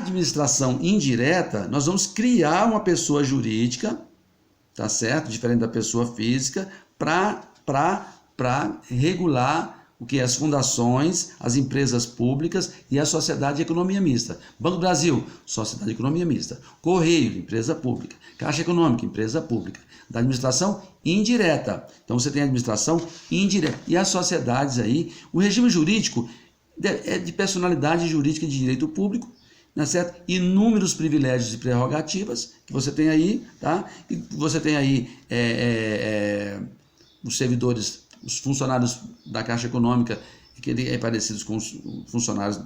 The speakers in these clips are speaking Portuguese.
administração indireta, nós vamos criar uma pessoa jurídica, tá certo? Diferente da pessoa física, para regular o que? As fundações, as empresas públicas e a sociedade de economia mista. Banco do Brasil, sociedade de economia mista. Correio, empresa pública. Caixa Econômica, empresa pública. Da administração indireta. Então você tem a administração indireta. E as sociedades aí, o regime jurídico é de personalidade jurídica de direito público, né, certo? Inúmeros privilégios e prerrogativas que você tem aí, tá? E você tem aí os servidores, os funcionários da Caixa Econômica, que ele é parecido com os funcionários,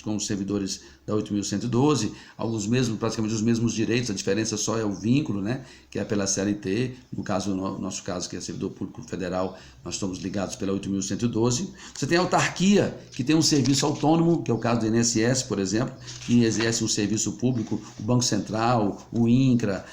com os servidores da 8.112, alguns mesmos, praticamente os mesmos direitos, a diferença só é o vínculo, né, que é pela CLT, no nosso caso, que é servidor público federal, nós estamos ligados pela 8.112. Você tem a autarquia, que tem um serviço autônomo, que é o caso do INSS, por exemplo, que exerce um serviço público, o Banco Central, o INCRA,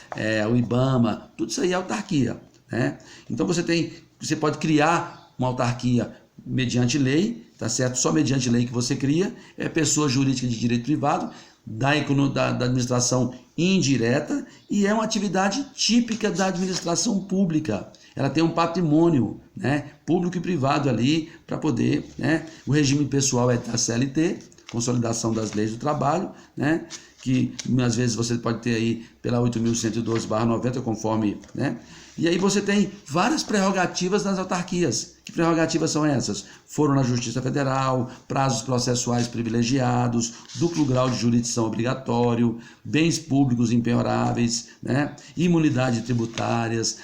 o IBAMA, tudo isso aí é autarquia, né? Então você pode criar uma autarquia mediante lei, tá certo? Só mediante lei que você cria, é pessoa jurídica de direito privado, da administração indireta, e é uma atividade típica da administração pública. Ela tem um patrimônio, né, público e privado ali para poder, né? O regime pessoal é da CLT, Consolidação das Leis do Trabalho, né? Que às vezes você pode ter aí pela 8.112/90, conforme, né? E aí você tem várias prerrogativas nas autarquias. Que prerrogativas são essas? Foro na Justiça Federal, prazos processuais privilegiados, duplo grau de jurisdição obrigatório, bens públicos impenhoráveis, né? Imunidade tributárias,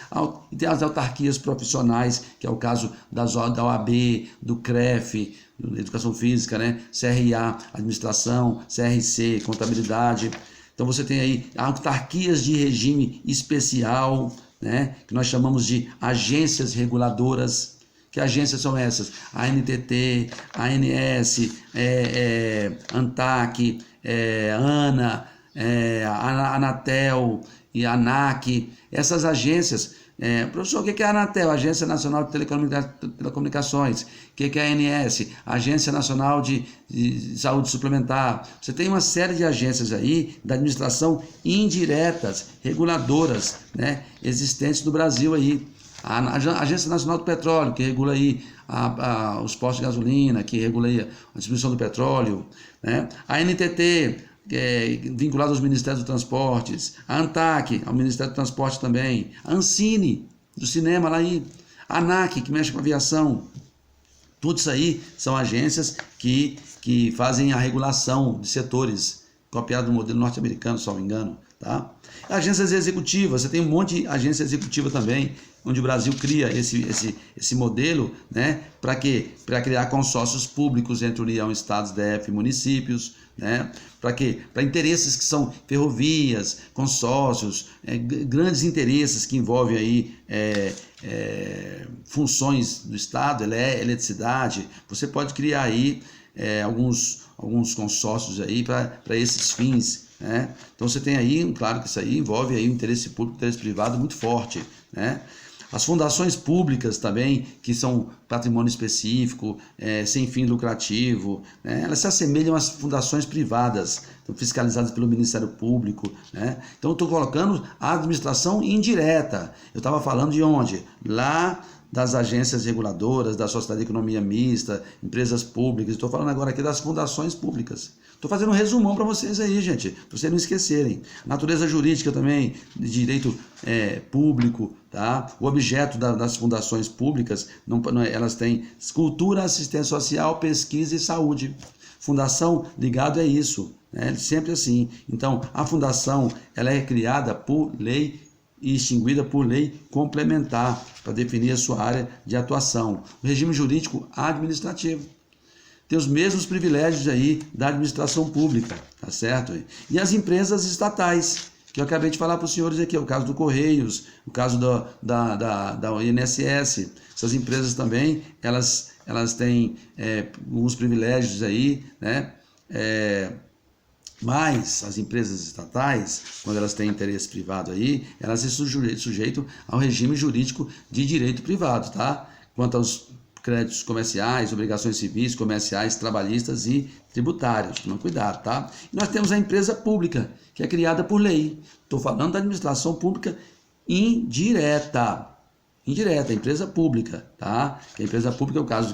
e tem as autarquias profissionais, que é o caso da OAB, do CREF, Educação Física, né? CRA, Administração, CRC, Contabilidade. Então você tem aí autarquias de regime especial, né, que nós chamamos de agências reguladoras. Que agências são essas? A ANTT, a ANS, ANTAC, ANA, a Anatel e a ANAC. Essas agências, professor, o que é a Anatel? Agência Nacional de Telecomunicações. O que é a ANS? Agência Nacional de Saúde Suplementar. Você tem uma série de agências aí da administração indiretas, reguladoras, né, existentes no Brasil aí. A Agência Nacional do Petróleo, que regula aí os postos de gasolina, que regula aí a distribuição do petróleo, né? A ANTT, vinculado aos Ministérios dos Transportes, a ANTAC, ao Ministério do Transporte também, a Ancine, do cinema lá aí, a ANAC, que mexe com a aviação. Tudo isso aí são agências que fazem a regulação de setores, copiado do modelo norte-americano, se não me engano, tá? Agências executivas, você tem um monte de agência executiva também, onde o Brasil cria esse modelo, né? Para quê? Para criar consórcios públicos entre União, Estados, DF e municípios, né? Para quê? Para interesses que são ferrovias, consórcios, grandes interesses que envolvem aí funções do Estado, eletricidade. Você pode criar aí alguns consórcios aí para esses fins, né? Então você tem aí, claro que isso aí envolve aí o interesse público, o interesse privado muito forte, né? As fundações públicas também, que são patrimônio específico, sem fim lucrativo, né? Elas se assemelham às fundações privadas, fiscalizadas pelo Ministério Público, né? Então eu estou colocando a administração indireta. Eu estava falando de onde? Lá das agências reguladoras, da sociedade de economia mista, empresas públicas. Estou falando agora aqui das fundações públicas. Estou fazendo um resumão para vocês aí, gente, para vocês não esquecerem. Natureza jurídica também, de direito público, tá? O objeto das fundações públicas, elas têm cultura, assistência social, pesquisa e saúde. Fundação ligado é isso, né? Sempre assim. Então, a fundação, ela é criada por lei e extinguida por lei complementar para definir a sua área de atuação. O regime jurídico administrativo tem os mesmos privilégios aí da administração pública, tá certo? E as empresas estatais, que eu acabei de falar para os senhores aqui, o caso do Correios, o caso da INSS. Essas empresas também, elas têm alguns privilégios aí, né? Mas as empresas estatais, quando elas têm interesse privado aí, elas se sujeitam ao regime jurídico de direito privado, tá? Quanto aos créditos comerciais, obrigações civis, comerciais, trabalhistas e tributários. Toma cuidado, tá? E nós temos a empresa pública, que é criada por lei. Estou falando da administração pública indireta. Indireta, empresa pública, tá? A empresa pública é o caso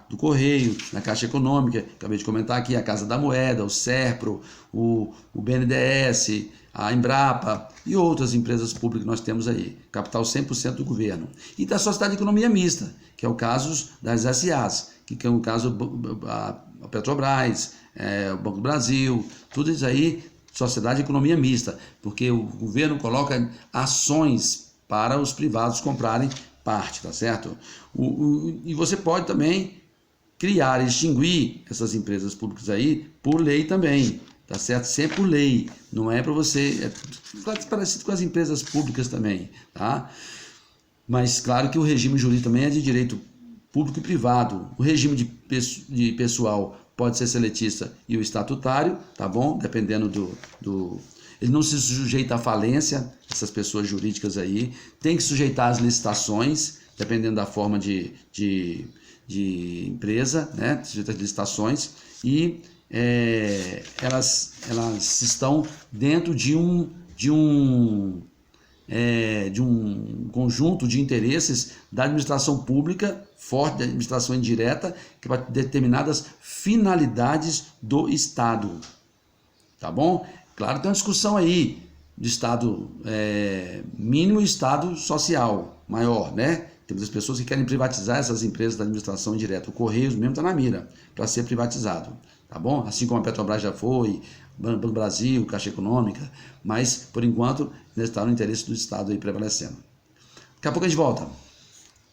do Correio, da Caixa Econômica, acabei de comentar aqui, a Casa da Moeda, o SERPRO, o BNDES, a Embrapa e outras empresas públicas que nós temos aí, capital 100% do governo. E da Sociedade de Economia Mista, que é o caso das SAs, que é o caso a Petrobras, o Banco do Brasil, tudo isso aí, Sociedade de Economia Mista, porque o governo coloca ações para os privados comprarem parte, tá certo? E você pode também criar e extinguir essas empresas públicas aí por lei também, tá certo? Sempre por lei, não é para você, é parecido com as empresas públicas também, tá? Mas claro que o regime jurídico também é de direito público e privado. O regime de pessoal pode ser seletista e o estatutário, tá bom? Dependendo ele não se sujeita à falência, essas pessoas jurídicas aí, tem que sujeitar às licitações, dependendo da forma de empresa, né? Sujeita às licitações, e elas estão dentro de um conjunto de interesses da administração pública, forte da administração indireta, que para determinadas finalidades do Estado, tá bom? Claro, tem uma discussão aí de Estado mínimo e Estado social maior, né? Temos as pessoas que querem privatizar essas empresas da administração indireta. O Correios mesmo está na mira para ser privatizado, tá bom? Assim como a Petrobras já foi, Banco do Brasil, Caixa Econômica, mas, por enquanto, ainda está no interesse do Estado aí prevalecendo. Daqui a pouco a gente volta.